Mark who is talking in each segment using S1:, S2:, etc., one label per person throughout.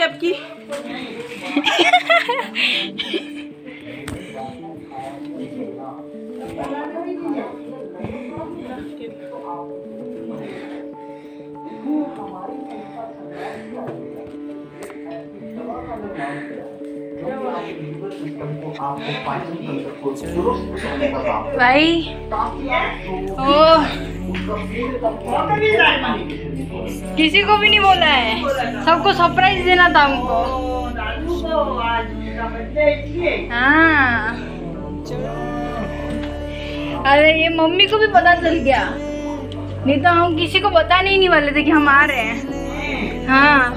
S1: आपकी।
S2: भाई ओ किसी को भी नहीं बोला है, सबको सरप्राइज देना था हमको। हाँ अरे ये मम्मी को भी पता चल गया, नहीं तो हम किसी को बताने ही नहीं वाले थे कि हम आ रहे हैं। हाँ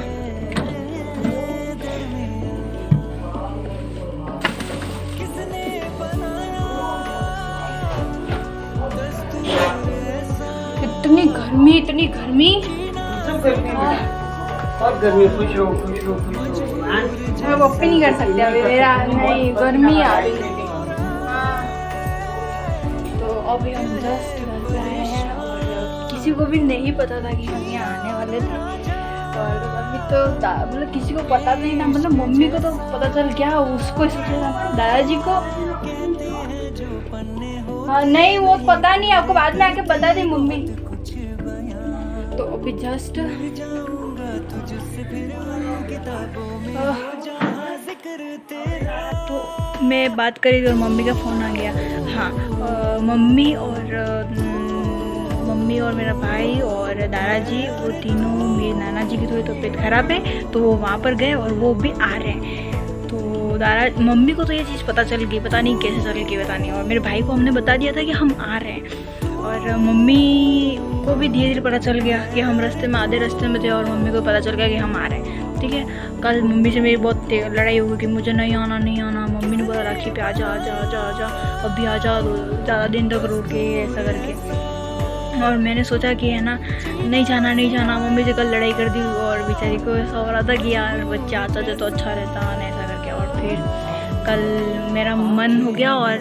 S2: इतनी गर्मी इतनी गर्मी।
S1: बहुत गर्मी। खुश रहो खुश रहो खुश रहो।
S2: मैं पप्पी नहीं कर सकते अभी, मेरा नहीं गर्मी आ रही है। तो अभी हम जस्ट घर पे आए हैं और किसी को भी नहीं पता था कि हम यहाँ आने वाले थे। और अभी तो मतलब किसी को पता नहीं ना, मतलब मम्मी को तो पता चल गया, उसको सबसे दादाजी को हाँ नहीं वो पता नहीं, आपको बाद में आके बता दी मम्मी। तो अभी जस्ट तो मैं बात करी तो मम्मी का फ़ोन आ गया। हाँ मम्मी और मेरा भाई और दादाजी वो तीनों, मेरे नाना जी की थोड़ी तबीयत खराब है तो वो वहाँ पर गए और वो भी आ रहे हैं। तो मम्मी को तो ये चीज़ पता चल गई, पता नहीं कैसे चल गई पता नहीं, और मेरे भाई को हमने बता दिया था कि हम आ रहे हैं। और मम्मी को भी धीरे धीरे पता चल गया कि हम रास्ते में आधे रास्ते में थे और मम्मी को पता चल गया कि हम आ रहे हैं। ठीक है, कल मम्मी से मेरी बहुत लड़ाई हो गई कि मुझे नहीं आना नहीं आना। मम्मी ने बोला राखी पे आजा आजा आजा आजा अभी आजा, ज़्यादा दिन तक रोके ऐसा करके। और मैंने सोचा कि है ना नहीं जाना नहीं जाना, मम्मी से कल लड़ाई कर दी और बेचारी को ऐसा हो रहा था कि यार बच्चा आता तो अच्छा रहता ऐसा करके। और फिर कल मेरा मन हो गया और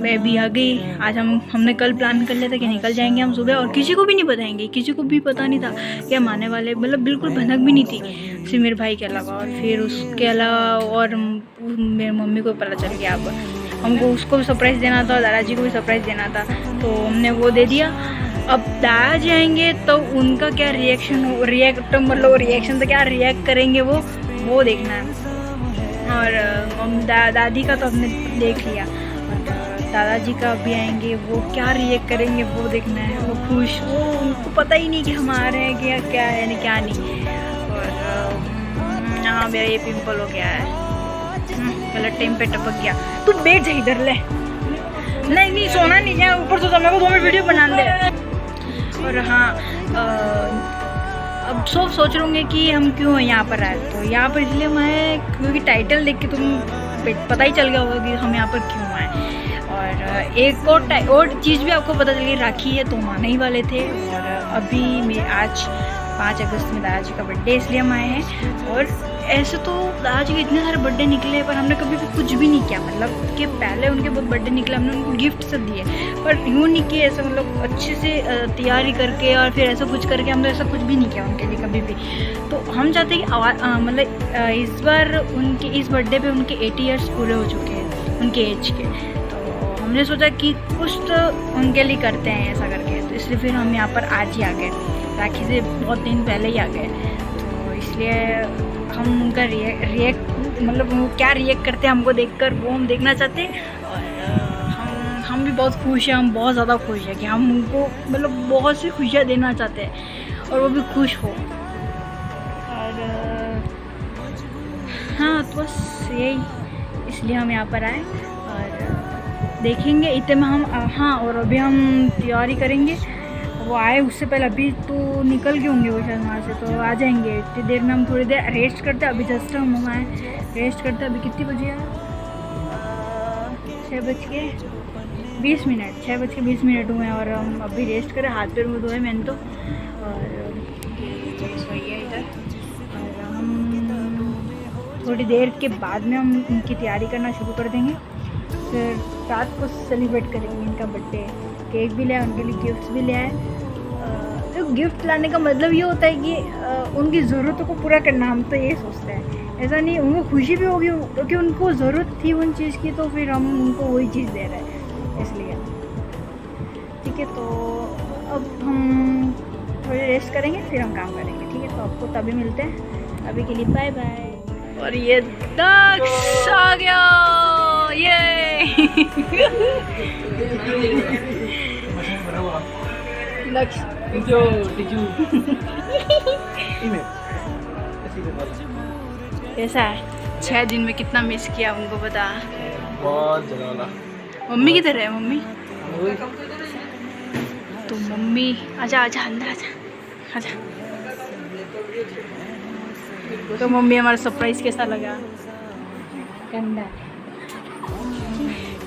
S2: मैं भी आ गई। आज हमने कल प्लान कर लिया था कि निकल जाएंगे हम सुबह और किसी को भी नहीं बताएंगे, किसी को भी पता नहीं था कि हम आने वाले, मतलब बिल्कुल भनक भी नहीं थी सिर्फ मेरे भाई के अलावा। और फिर उसके अलावा और मेरी मम्मी को पता चल गया। अब हमको उसको भी सरप्राइज़ देना था और दादाजी को भी सरप्राइज़ देना था तो हमने वो दे दिया। अब दादाजी आएंगे तो उनका क्या रिएक्शन हो, रिएक्शन तो क्या रिएक्ट करेंगे वो देखना है। और दादी का तो हमने देख लिया, दादाजी का भी आएंगे वो क्या रिएक्ट करेंगे वो देखना है। वो खुश, वो उनको पता ही नहीं कि हम आ रहे हैं कि क्या है क्या नहीं। और हाँ मेरा ये पिंपल हो गया है, गलत टाइम पे टपक गया। तू बैठ जा इधर ले, नहीं सोना नहीं है ऊपर तो मेरे को 2 मिनट वीडियो बना दे। और हाँ अब सोच रहे कि हम क्यों यहाँ पर आए। तो यहाँ पर इसलिए हम आए क्योंकि टाइटल देख के तुम पता ही चल गया होगा कि हम यहाँ पर क्यों आए। और एक और चीज़ भी आपको पता चली, राखी है तो हम आने ही वाले थे। और अभी मैं आज 5 अगस्त में दादाजी का बर्थडे इसलिए हम आए हैं। और ऐसे तो दादाजी के इतने सारे बर्थडे निकले पर हमने कभी भी कुछ भी नहीं किया, मतलब कि पहले उनके बर्थडे निकले हमने उनको गिफ्ट सब दिए, पर यूँ नहीं कि ऐसा मतलब अच्छे से तैयारी करके और फिर ऐसा कुछ करके हमने ऐसा कुछ भी नहीं किया उनके लिए कभी भी। तो हम चाहते हैं कि मतलब इस बार उनके इस बर्थडे पे उनके 80 ईयर्स पूरे हो चुके हैं उनके एज के। तो हमने सोचा कि कुछ तो उनके लिए करते हैं ऐसा करके, तो इसलिए फिर हम यहाँ पर आज ही आ गए, राखी से बहुत दिन पहले ही आ गए। तो इसलिए हम उनका रिएक्ट मतलब वो क्या रिएक्ट करते हैं हमको देखकर वो हम देखना चाहते हैं। और हम भी बहुत खुश हैं, हम बहुत ज़्यादा खुश हैं कि हम उनको मतलब बहुत सी खुशियाँ देना चाहते हैं और वो भी खुश हो। और हाँ तो बस यही, इसलिए हम यहाँ पर आए और देखेंगे इतने में हम हाँ। और अभी हम तैयारी करेंगे, वो आए उससे पहले अभी तो निकल गए होंगे वो शायद वहाँ से, तो आ जाएंगे इतनी देर में। हम थोड़ी देर रेस्ट करते हैं, अभी जस्ट हम आए रेस्ट करते हैं। अभी कितनी बजे है? 6:20, 6:20 हुए हैं और हम अभी रेस्ट करें, हाथ पैर मुँह धोए मैंने तो। और सोई है इधर और हम थोड़ी देर के बाद में हम इनकी तैयारी करना शुरू कर देंगे। फिर रात को सेलिब्रेट करेंगे इनका बर्थडे, केक भी ले आए, उनके लिए गिफ्ट्स भी ले आए। जो गिफ्ट लाने का मतलब ये होता है कि उनकी ज़रूरतों को पूरा करना, हम तो ये सोचते हैं। ऐसा नहीं, उनको खुशी भी होगी क्योंकि उनको ज़रूरत थी उन चीज़ की, तो फिर हम उनको वही चीज़ दे रहे हैं, इसलिए। ठीक है, तो अब हम थोड़ी रेस्ट करेंगे, फिर हम काम करेंगे। ठीक है, तो आपको तभी मिलते हैं, अभी के लिए बाय बाय। और ये दक्ष आ गया, ये दक्ष कैसा है? 6 दिन में कितना मिस किया उनको बता।
S1: बहुत ज़्यादा।
S2: मम्मी किधर है? मम्मी तो मम्मी आजा आजा अंदर आजा आजा। तो मम्मी हमारा सरप्राइज कैसा लगा? गंदा।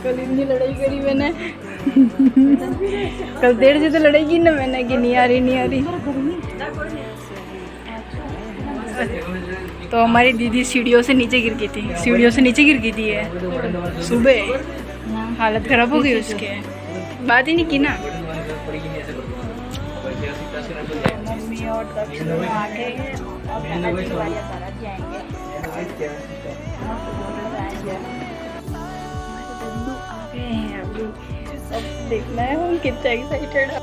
S2: कल इतनी लड़ाई करी मैंने कल देर से तो लड़ाई की ना मैंने कि नहीं आ रही नहीं आ रही। तो हमारी दीदी सीढ़ियों से नीचे गिर गई थी, सीढ़ियों से नीचे गिर गई थी है सुबह, हालत खराब हो गई उसके, बात ही नहीं की ना। मम्मी और दक्ष आ गए हैं, अब दादाजी के बारे दादाजी आएंगे। बंधु आ गए हैं अभी, अब देखना है हम कितना एक्साइटेड है।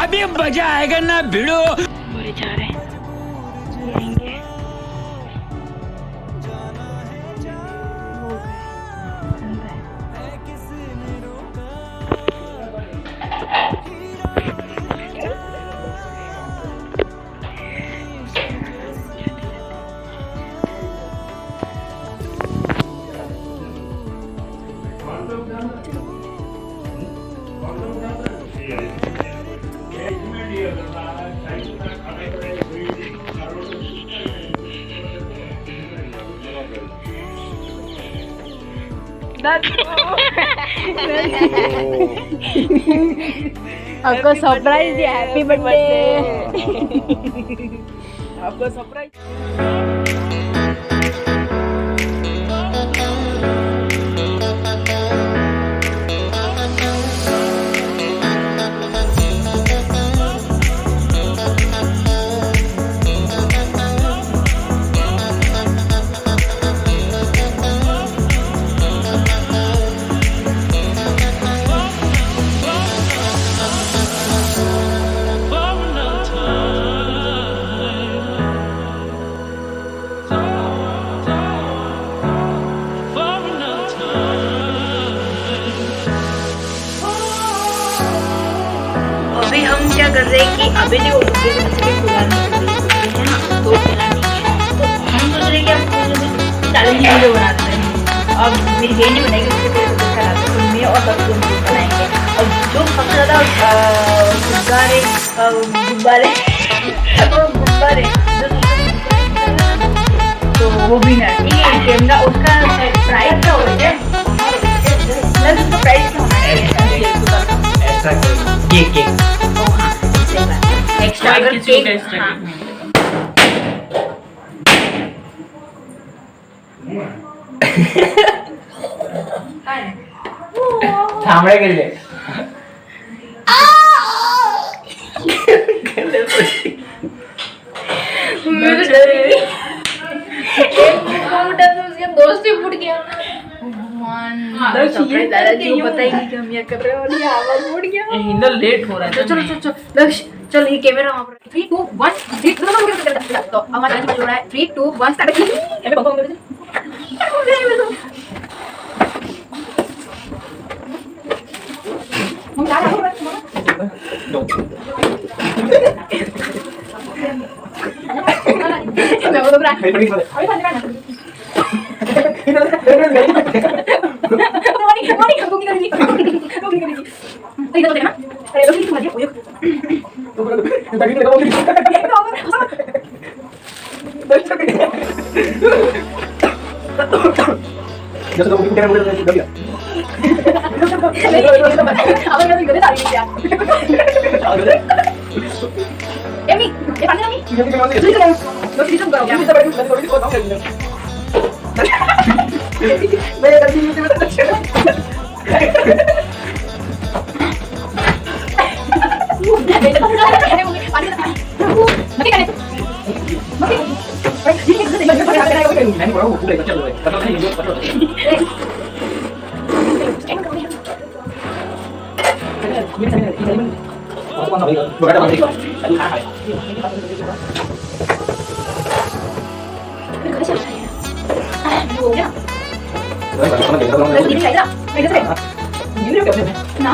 S3: अभी मजा आएगा ना भिड़ो।
S2: बोले जा रहे हैं, आएंगे। आपको सरप्राइज दिया, हैप्पी बर्थडे। आपको सरप्राइज। अभी हम क्या कर रहे हैं कि अभी देखो है ना, तो हम सोच रहे हैं कि हम चैलेंज वीडियो बना देते हैं। अब मेरी बहन नहीं बनाएगी, उसके फिर तो मैं और बच्चों बनाएंगे। और जो सबसे ज़्यादा गुब्बारे तो वो भी है। ठीक है, कैमरा उसका प्राइस क्या होता है? उसका प्राइस क्या होना है?
S1: केक
S2: एक्स्ट्रा अगर केक
S1: थांबड़े गेले
S2: दोस्त ही फूट गया। दादाजी को पता ही नहीं कि हम ये कर रहे हैं और ये आवाज फूट गया।
S1: हिंदल लेट हो रहा है।
S2: चलो लक्ष्य चल, ये कैमरा वहां पर 3 2 1 3 तो हमारा दादाजी बोल रहा है 3 2 1 स्टार्ट। ये पंखा बंद कर दे। हम जा रहे हैं। मैं बोल रहा है अभी बंद करना।
S1: नहीं पढ़ो पूरे बच्चे लोग पता नहीं जो पढ़ो बड़ा बड़ा
S2: हो गया ना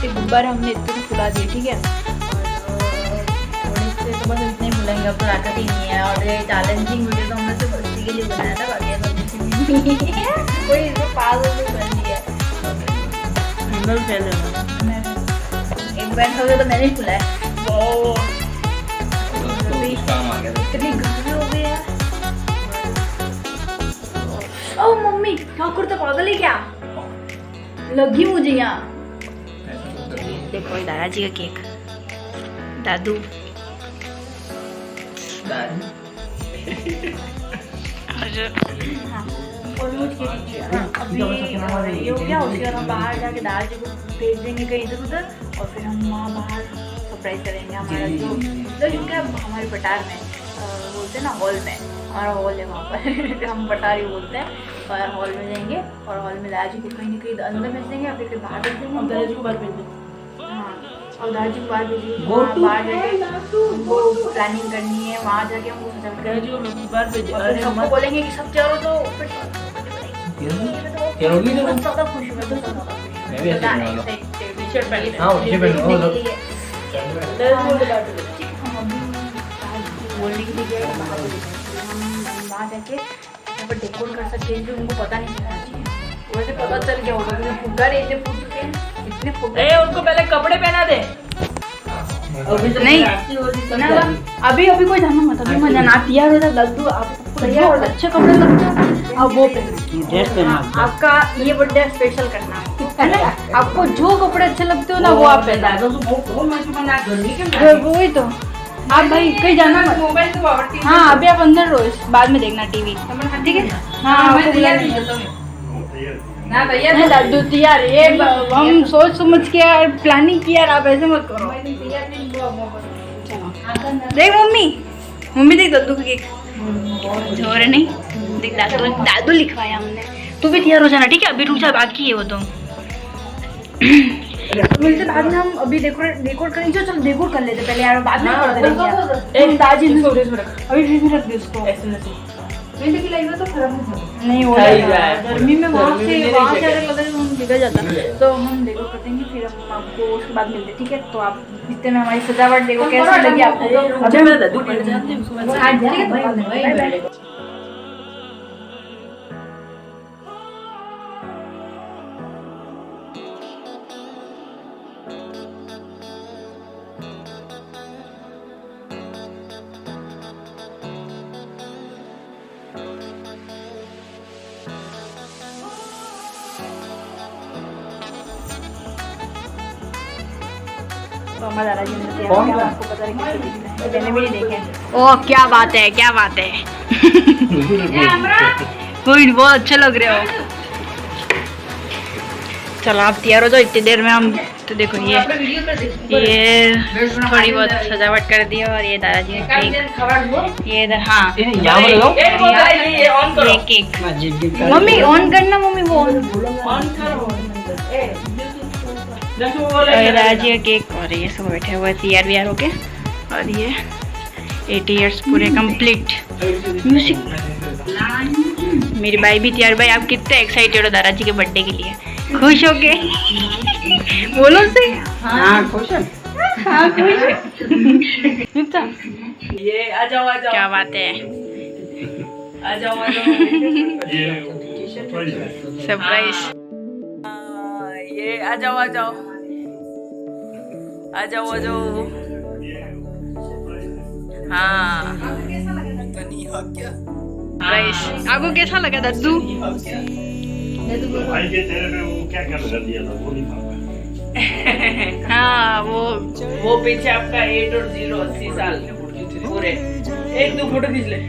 S2: गुब्बारे हमने इतने फुला दिए, ठीक है। और थोड़े से तो बस इतने फुलाएंगे, अब तो ताकत ही नहीं है। और ये चैलेंजिंग वीडियो तो हमने सिर्फ बस्ती के लिए बनाया था, बाकी ऐसा कुछ नहीं है। कोई इसको पागल भी कर दिया है। एक बार हो गया तो मैंने ही फुलाया। इतनी गर्मी हो गई है। ओ मम्मी क्या करते, पागल है क्या? लगी मुझे यहाँ। देखो दादाजी का केक, दादू अभी ये हो गया। उसके बाद हम बाहर जाके दादाजी को भेज देंगे कहीं इधर उधर, और फिर हम वहाँ बाहर सरप्राइज करेंगे। हमारा जो क्योंकि हमारे पटार में बोलते हैं ना, हॉल में, हमारा हॉल है वहाँ पर हम पटारी बोलते हैं। और हॉल में जाएंगे और हॉल में दादाजी को कहीं ना कहीं अंदर भेज देंगे, फिर बाहर भेज देंगे। दादाजी को बाहर भेज देंगे, हाँ, और दादाजी को बाहर भेजिए। बाहर जाके वो प्लानिंग करनी है, वहाँ जाके हमको दादाजी को बाहर भेजिए। सबको बोलेंगे कि सब चलो, तो ज़्यादा खुश हुआ तो बोलने के लिए वहाँ जाके डेकोर कर सकते हैं, जो उनको पता नहीं चलना चाहिए। वैसे पता चल गया होगा, फुग्गा इतने फूट चुके हैं, इतने फुग्गा। उनको पहले कपड़े पहना दे। नहीं ना, अभी कोई जाना मत, अभी मत जाना। आप तैयार हो जाए लड्डू, आपको तैयार अच्छे कपड़े लगते हैं, अब वो पहना। आपका ये बर्थडे स्पेशल करना है ना, आपको जो कपड़े अच्छे लगते हो ना वो आप पहना। वही तो, आप भाई कहीं जाना मत। मोबाइल तो हाँ, अभी आप अंदर रहो, बाद में देखना टीवी, ठीक है। हाँ नहीं दादू तैयार, ये हम सोच समझ के प्लानिंग किया, आप ऐसे मत करो। देख मम्मी देख दादू का केक जोर नहीं, देख दादू लिखवाया हमने। तू भी तैयार हो जाना, ठीक है। अभी रुक जा, बाकी है वो तो। मिलते बाद में, हम अभी डेकोर करेंगे। चल डेकोर कर लेते पहले यार, बाद में करते रहेंगे। दादाजी अभी फ्रिज में रख दे उसको। तो खराब नहीं हो गर्मी में वहाँ से अगर लगे तो हम बिगड़ जाता, तो हम डेकोर कर देंगे, फिर हम आपको उसके बाद मिलते हैं, ठीक है? तो आप इतने में हमारी सजावट देखो कैसी लगी आपको।
S1: अच्छा मेरा दादू पहले जानते हैं उसको
S2: हाँ, ठीक है, तो बाद में बाय बाय। तो हमारा दादाजी ने तैयार किया, आपको पता है कैसे दिखता है, मैंने भी नहीं देखे। ओह क्या बात है, क्या बात है। कोई नहीं, बहुत अच्छे लग रहे हो। चलो आप तैयार हो जाओ, इतनी देर में हम तो देखो ये थोड़ी बहुत सजावट कर दी और ये दादाजी ने केक, ये इधर, हाँ ये केक। मम्मी ऑन करना, मम्मी वो ऑन करो। दादाजी का केक और ये सब बैठे हुए तैयार व्यार होके, और ये 80 इयर्स पूरे कंप्लीट। म्यूजिक, मेरी भाई भी तैयार। भाई आप कितने एक्साइटेड हो दादाजी के बर्थडे के लिए? खुश हो के बोलो से।
S1: हाँ खुश है।
S2: हाँ खुश है।
S1: ये आ जाओ
S2: क्या बात है,
S1: आ जाओ
S2: सरप्राइज।
S1: ये आ जाओ हाँ
S2: सरप्राइज। आपको कैसा लगा दद्दू?
S4: भाई के तेरे पे वो क्या कर दिया था वो नहीं मालूम।
S2: हाँ
S1: वो पीछे आपका 8 और 0 80 साल पूरे। एक दो फोटो खींच ले।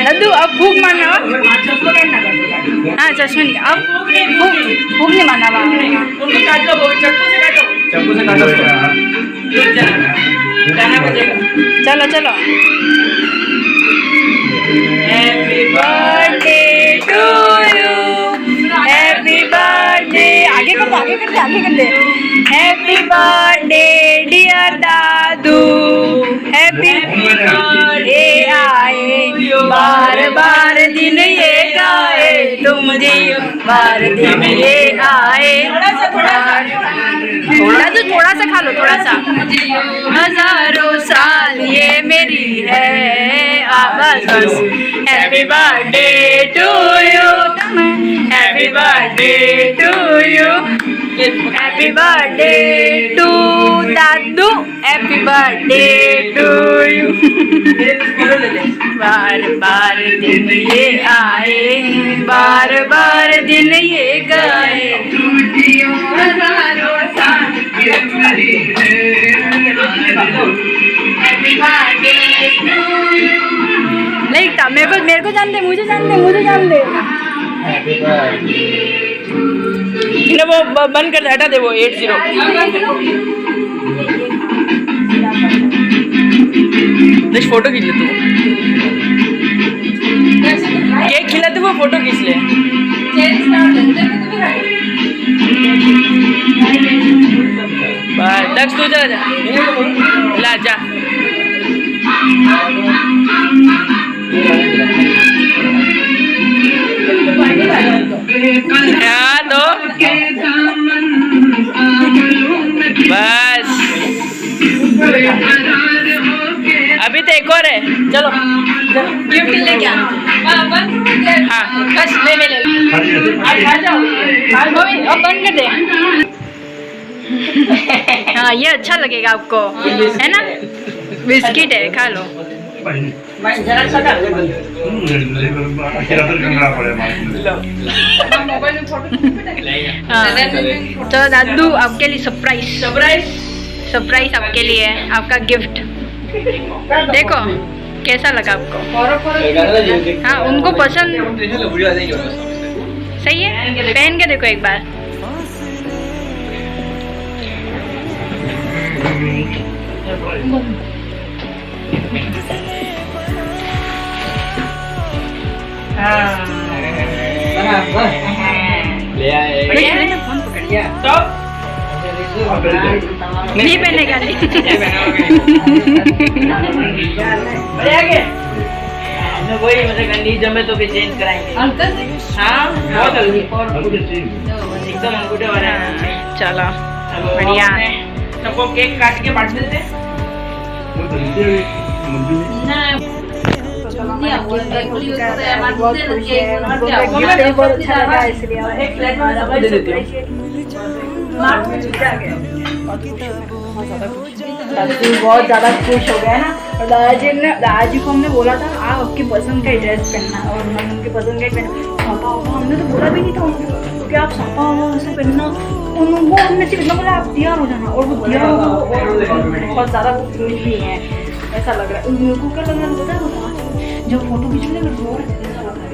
S2: दद्दू अब भूख मारना। हाँ चश्मे नहीं, अब भूख नहीं मारना।
S1: चाकू से काटो गाना बजेगा।
S2: चलो चलो। Happy birthday to you, happy birthday. आगे कर दे। हैप्पी बर्थडे डियर दादू, हैप्पी बर्थडे आए बार बार दिन ये गाए, तुम जियो बार दिन ये आए। थोड़ा सा खा लो, थोड़ा सा। हजारों साल ये मेरी है आवाज़। Happy birthday to you, happy birthday to you, happy birthday to दादू, हैप्पी बर्थडे टू यू। बार बार दिन ये आए, बार बार दिन ये गाए, हजारों साल ये मेरी है। नहीं था, मेरे को जान दे, मुझे जान दे। वो बंद कर दे, हटा दे वो 80। बस फोटो खींच ले तू, केक खिला तू, वो फोटो खींच ले। बस दक्ष तू चला जा, ला जा। हाँ तो बस अभी तो एक और है। चलो गिफ्ट लेके आ। हाँ बस ले आ जाओ। अब बंद कर दे। हाँ ये अच्छा लगेगा आपको, है ना? बिस्किट है, खा लो। हाँ तो दादू आपके लिए सरप्राइज सरप्राइज आपके लिए है, आपका गिफ्ट। देखो कैसा लगा आपको? हाँ उनको पसंद सही है, पहन के देखो एक बार।
S3: ले आए
S2: नहीं पहनेगा नहीं।
S1: वही मुझे गंदी जमे तो भी चेंज कराएंगे अंकल। हाँ बहुत जल्दी एकदम अंगूठे वाले।
S2: चलो बढ़िया।
S1: सबको केक काट के बांट देते।
S2: बहुत ज्यादा खुश हो गया ना। और दादाजी को हमने बोला था आप आपकी पसंद का ड्रेस पहनना, और उन्होंने उनकी पसंद का पहना। सापा होगा हमने तो बोला भी नहीं था उनको कि आप सापा होगा उसे पहनना। उनको हमने सिर्फ इतना बोला आप तैयार हो जाना, और वो तैयार होगा और बहुत ज़्यादा वो खुश भी हैं। ऐसा लग रहा है मेरे को। क्या लग रहा है पता है? जब फोटो खींचने में रो रहे थे ऐसा लग रहा है।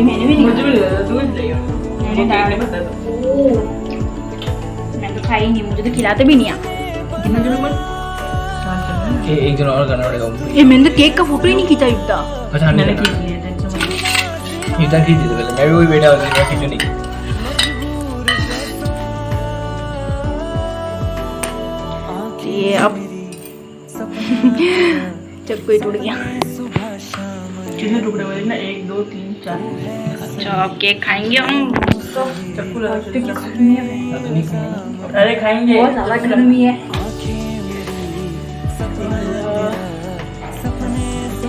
S2: मैंने भी नहीं मैं तो खाई नहीं, मुझे तो खिलाते भी नहीं।
S3: एक जन और करना पड़ेगा।
S2: ये मैंने तो केक का फोटो ही नहीं खींचा इतना।
S3: अच्छा मैंने खींच लिया इतना खींच दिया पहले। मैं भी वही बैठा होता मैं खींचू नहीं।
S2: ये अब चक्कू ही टूट गया।
S1: कितने टुकड़े हुए ना? 1 2 3 4।
S2: अच्छा अब केक खाएंगे हम।
S1: चक्कू लगा। अरे खाएंगे,
S2: बहुत ज़्यादा गर्मी है।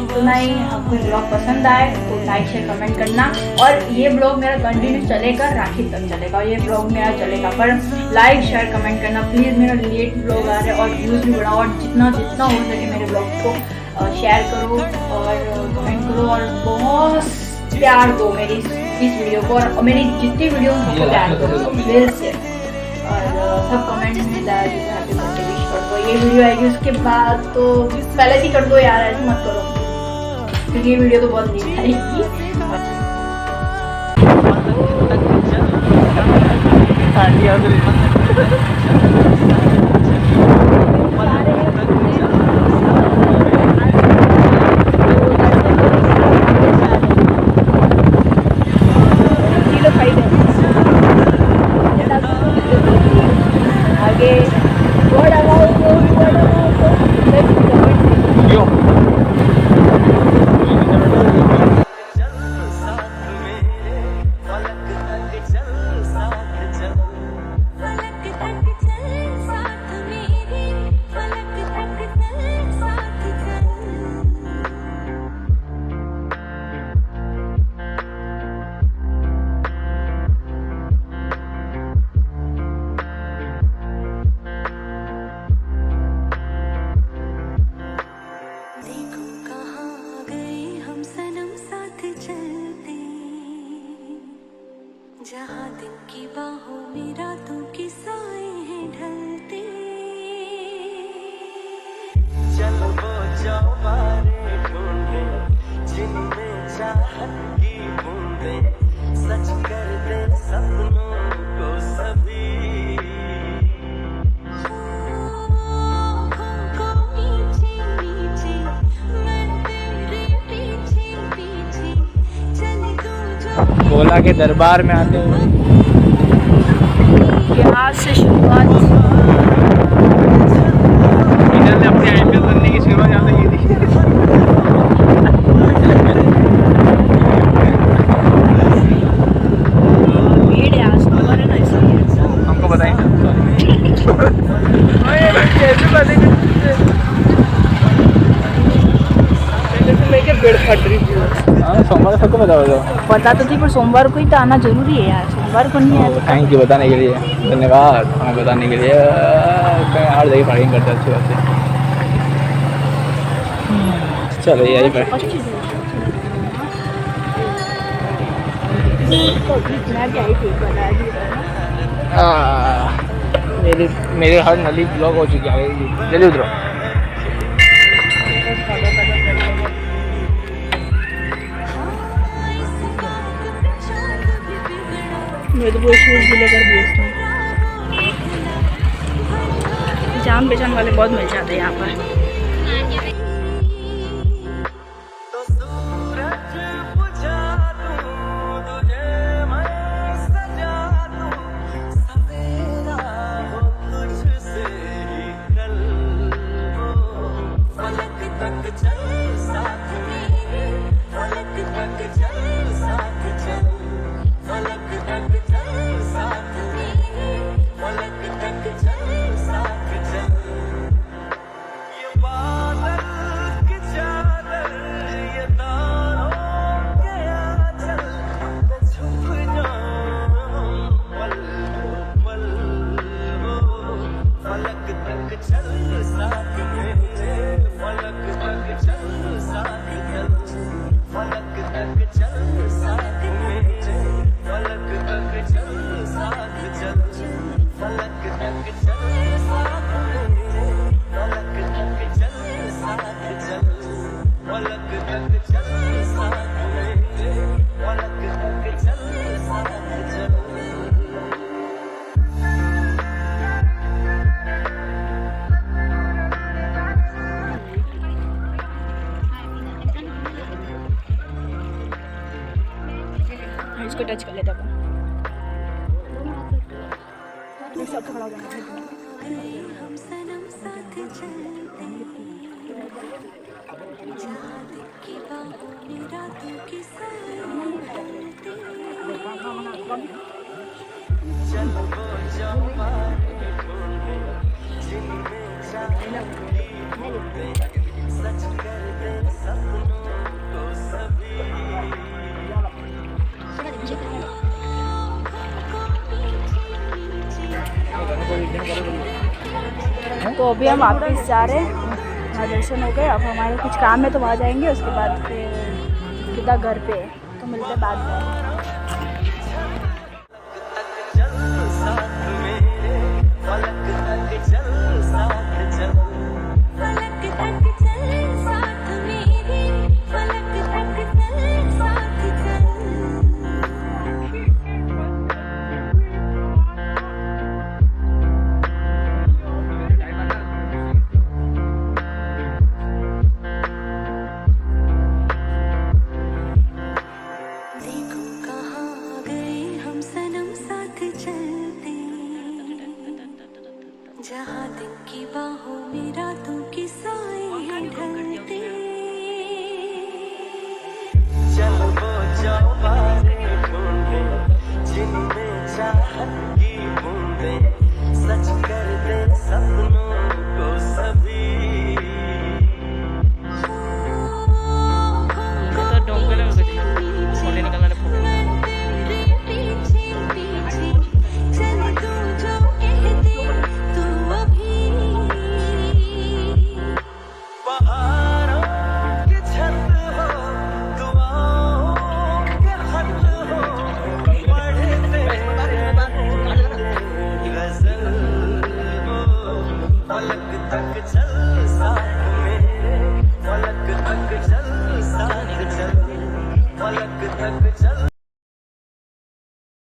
S2: तो नहीं आपको ब्लॉग पसंद आए तो लाइक शेयर कमेंट करना। और ये ब्लॉग मेरा कंटिन्यू चलेगा, राखी तक चलेगा। और ये ब्लॉग मेरा चलेगा, पर लाइक शेयर कमेंट करना प्लीज़। मेरा लेट ब्लॉग आ रहा है और व्यूज़ भी बढ़ाओ, और जितना हो सके मेरे ब्लॉग को शेयर करो और कमेंट करो, और बहुत प्यार दो मेरी इस वीडियो को। और मेरी जितनी वीडियो सबको प्यार दो दिल से। और सब कमेंट में दादाजी को हैप्पी बर्थडे विश कर दो। ये वीडियो आएगी उसके बाद तो पहले से कर दो यार, ऐसे मत करो क्योंकि ये वीडियो तो बहुत नीट आएगी। आगे
S5: जहाँ दिन की बाहों में रातों के साए हैं ढलते। चलो वो चौबारे ढूंढे जिनमें चाहत की बूंदे, सच कर दे सपनों को सभी। नीचे नीचे मैं तेरे पीछे पीछे चले तू जो
S3: भोला के दरबार में आते हुए
S2: यहाँ से शुरुआत।
S3: इन्होंने अपने IPL बनने की शुरुआत यहाँ से की थी।
S2: भीड़ है आज तो ना इसलिए
S3: हमको बताएंगे सोमवार सबको बताओ
S2: पता तो थी, पर सोमवार को ही तो आना जरूरी है यार। सोमवार को नहीं आया तो
S3: थैंक यू बताने के लिए, धन्यवाद हमें बताने के लिए। हर जगह पार्किंग करता है अच्छी बात है। चलो यही पर
S2: मैं भी आई थी
S3: मेरे हर नली ब्लॉक हो चुकी है। जल्दी उतरो।
S2: मैं तो वो शूज भी लेकर दिए उसने। जान पहचान वाले बहुत मिल जाते हैं यहाँ पर। इसको टच कर लेता हूँ। सब खड़ा हो जाना।
S5: हम सनम साथ चलते जहाँ दिल की बाहों में रातों की साएं ढलते चल वो जाओ जिनमें चाहते सच कर दे सपनों को सभी।
S2: तो अभी हम वापस जा रहे हैं। वहाँ दर्शन हो गए। अब हमारे कुछ काम है तो वहाँ जाएंगे। उसके बाद फिर सीधा घर पे। तो मिलते हैं बाद में। जहाँ दिन की बाहों में रातों की साएं ढलते चल वो जाओ बारे ढूंढे जिनमें चाहत की बूंदें सच कर दे सपनों को सभी।
S1: तो डोंगर में फोटो निकालना
S5: पलक तक चल